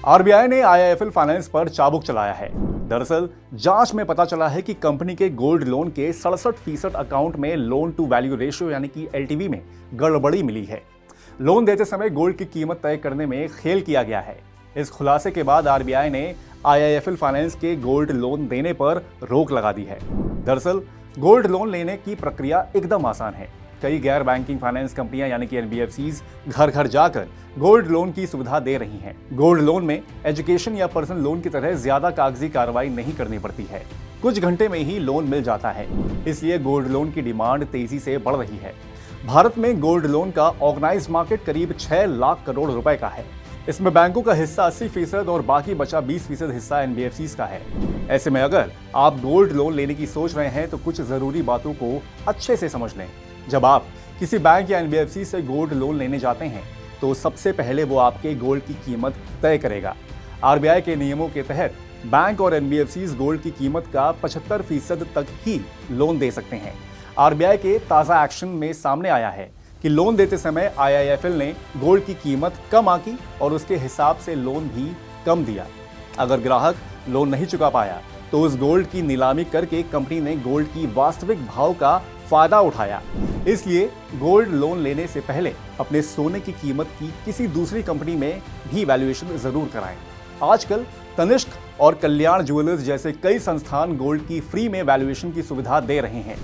RBI ने IIFL finance पर चाबुक चलाया है। दरअसल जांच में पता चला है कि कंपनी के गोल्ड लोन के 67% अकाउंट में लोन टू वैल्यू रेशियो यानी कि एलटीवी में गड़बड़ी मिली है। लोन देते समय गोल्ड की कीमत तय करने में खेल किया गया है। इस खुलासे के बाद आरबीआई ने आईआईएफएल फाइनेंस के गोल्ड लोन देने पर रोक लगा दी है। दरअसल गोल्ड लोन लेने की प्रक्रिया एकदम आसान है। कई गैर बैंकिंग फाइनेंस कंपनियां यानी कि एनबीएफसीज घर घर जाकर गोल्ड लोन की सुविधा दे रही हैं। गोल्ड लोन में एजुकेशन या पर्सनल लोन की तरह ज्यादा कागजी कार्रवाई नहीं करनी पड़ती है। कुछ घंटे में ही लोन मिल जाता है। इसलिए गोल्ड लोन की डिमांड तेजी से बढ़ रही है। भारत में गोल्ड लोन का ऑर्गेनाइज्ड मार्केट करीब 6 लाख करोड़ रुपए का है। इसमें बैंकों का हिस्सा 80% और बाकी बचा 20% हिस्सा एनबीएफसीज का है। ऐसे में अगर आप गोल्ड लोन लेने की सोच रहे हैं तो कुछ जरूरी बातों को अच्छे से समझ लें। जब आप किसी बैंक या एनबीएफसी से गोल्ड लोन लेने जाते हैं तो सबसे पहले वो आपके गोल्ड की कीमत तय करेगा। आरबीआई के नियमों के तहत बैंक और एनबीएफसीज गोल्ड की कीमत का 75% तक ही लोन दे सकते हैं। आरबीआई के ताज़ा एक्शन में सामने आया है कि लोन देते समय आईआईएफएल ने गोल्ड की कीमत कम आंकी और उसके हिसाब से लोन भी कम दिया। अगर ग्राहक लोन नहीं चुका पाया तो उस गोल्ड की नीलामी करके कंपनी ने गोल्ड की वास्तविक भाव का फायदा उठाया। इसलिए गोल्ड लोन लेने से पहले अपने सोने की कीमत की किसी दूसरी कंपनी में भी वैल्यूएशन जरूर कराएं। आजकल तनिष्क और कल्याण ज्वेलर्स जैसे कई संस्थान गोल्ड की फ्री में वैल्यूएशन की सुविधा दे रहे हैं,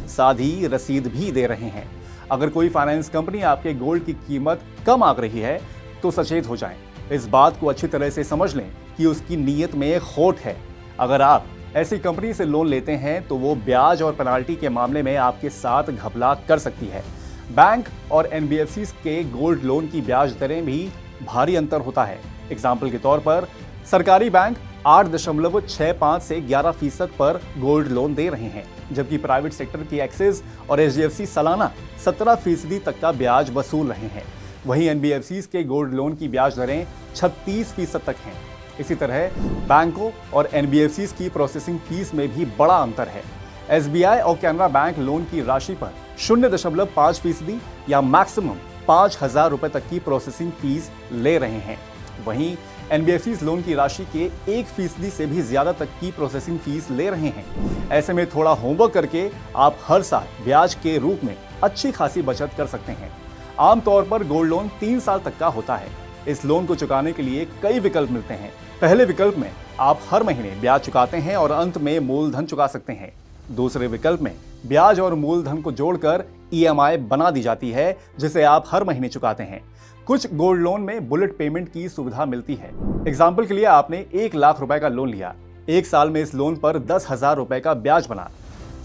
साथ ही रसीद भी दे रहे हैं। अगर कोई फाइनेंस कंपनी आपके गोल्ड की कीमत कम आंक रही है तो सचेत हो जाएं। इस बात को अच्छी तरह से समझ लें कि उसकी नीयत में खोट है। अगर आप ऐसी कंपनी से लोन लेते हैं तो वो ब्याज और पेनाल्टी के मामले में आपके साथ घपला कर सकती है। बैंक और एनबीएफसीज के गोल्ड लोन की ब्याज दरें भी भारी अंतर होता है। एग्जाम्पल के तौर पर सरकारी बैंक 8.65 से 11% पर गोल्ड लोन दे रहे हैं, जबकि प्राइवेट सेक्टर की एक्सिस और एचडीएफसी सालाना 17% तक का ब्याज वसूल रहे हैं। वहीं एनबीएफसीज के गोल्ड लोन की ब्याज दरें 36% तक हैं। इसी तरह बैंकों और एनबीएफसीज की प्रोसेसिंग फीस में भी बड़ा अंतर है। एसबीआई और कैनरा बैंक लोन की राशि पर 0.5% या मैक्सिमम 5,000 रुपए तक की प्रोसेसिंग फीस ले रहे हैं। वहीं एनबीएफसीज लोन की राशि के 1% से भी ज्यादा तक की प्रोसेसिंग फीस ले रहे हैं। ऐसे में थोड़ा होमवर्क करके आप हर साल ब्याज के रूप में अच्छी खासी बचत कर सकते हैं। आमतौर पर गोल्ड लोन 3 साल तक का होता है। इस लोन को चुकाने के लिए कई विकल्प मिलते हैं। पहले विकल्प में आप हर महीने ब्याज चुकाते हैं और अंत में मूलधन चुका सकते हैं। दूसरे विकल्प में ब्याज और मूलधन को जोड़कर ईएमआई बना दी जाती है, जिसे आप हर महीने चुकाते हैं। कुछ गोल्ड लोन में बुलेट पेमेंट की सुविधा मिलती है। एग्जाम्पल के लिए आपने 1 लाख रुपए का लोन लिया। 1 साल में इस लोन पर 10,000 रुपए का ब्याज बना।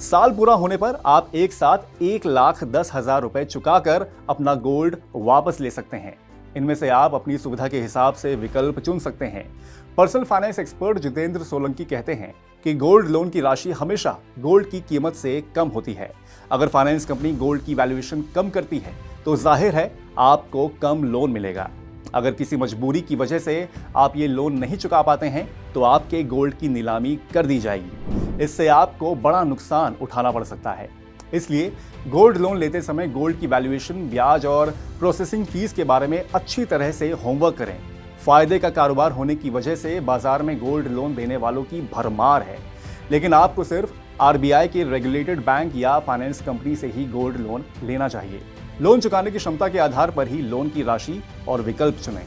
साल पूरा होने पर आप एक साथ 1,10,000 रुपए चुकाकर अपना गोल्ड वापस ले सकते हैं। इनमें से आप अपनी सुविधा के हिसाब से विकल्प चुन सकते हैं। Personal finance expert Jitendra Solanki कहते हैं कि गोल्ड लोन की राशि हमेशा गोल्ड की कीमत से कम होती है। अगर फाइनेंस कंपनी गोल्ड की वैल्यूएशन कम करती है तो जाहिर है आपको कम लोन मिलेगा। अगर किसी मजबूरी की वजह से आप ये लोन नहीं चुका पाते हैं तो आपके गोल्ड की नीलामी कर दी जाएगी। इससे आपको बड़ा नुकसान उठाना पड़ सकता है। इसलिए गोल्ड लोन लेते समय गोल्ड की वैल्यूएशन, ब्याज और प्रोसेसिंग फीस के बारे में अच्छी तरह से होमवर्क करें। फायदे का कारोबार होने की वजह से बाजार में गोल्ड लोन देने वालों की भरमार है, लेकिन आपको सिर्फ आरबीआई के रेगुलेटेड बैंक या फाइनेंस कंपनी से ही गोल्ड लोन लेना चाहिए। लोन चुकाने की क्षमता के आधार पर ही लोन की राशि और विकल्प चुनें।